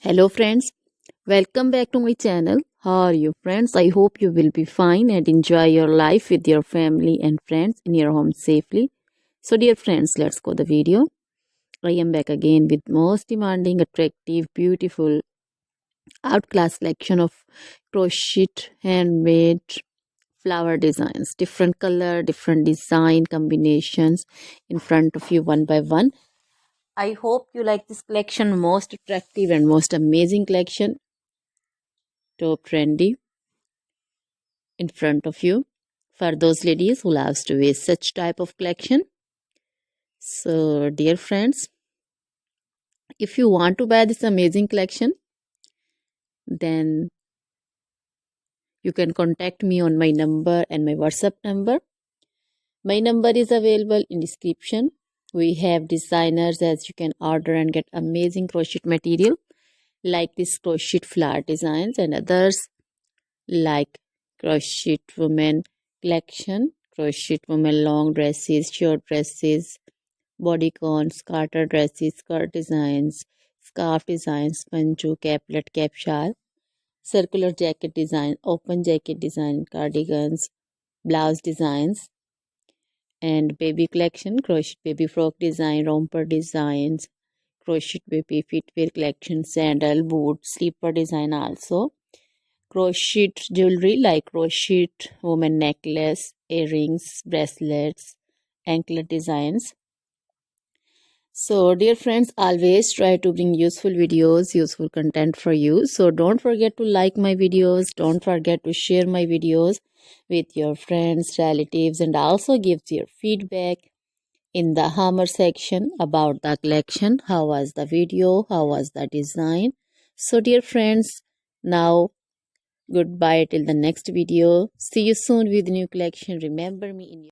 Hello friends, welcome back to my channel. How are you friends? I hope you will be fine and enjoy your life with your family and friends in your home safely. So dear friends, let's go the video. I am back again with most demanding, attractive, beautiful, outclass collection of crochet handmade flower designs. Different color, different design combinations in front of you one by one. I hope you like this collection, most attractive and most amazing collection. Top trendy in front of you for those ladies who loves to wear such type of collection. So dear friends, if you want to buy this amazing collection, then you can contact me on my number and my WhatsApp number. My number is available in description. We have designers as you can order and get amazing crochet material like this crochet flower designs and others like crochet women collection, crochet women long dresses, short dresses, bodycons, garter dresses, skirt designs, scarf designs, panju, caplet, cap shawl, circular jacket design, open jacket design, cardigans, blouse designs, and baby collection, crochet baby frock design, romper designs, crochet baby footwear collection, sandal, boot, slipper design also. Crochet jewelry like crochet woman necklace, earrings, bracelets, anklet designs. So dear friends, always try to bring useful videos, useful content for you. So don't forget to like my videos, don't forget to share my videos with your friends, relatives, and also give your feedback in the hammer section about the collection. How was the video? How was the design? So dear friends, now goodbye till the next video. See you soon with new collection. Remember me in your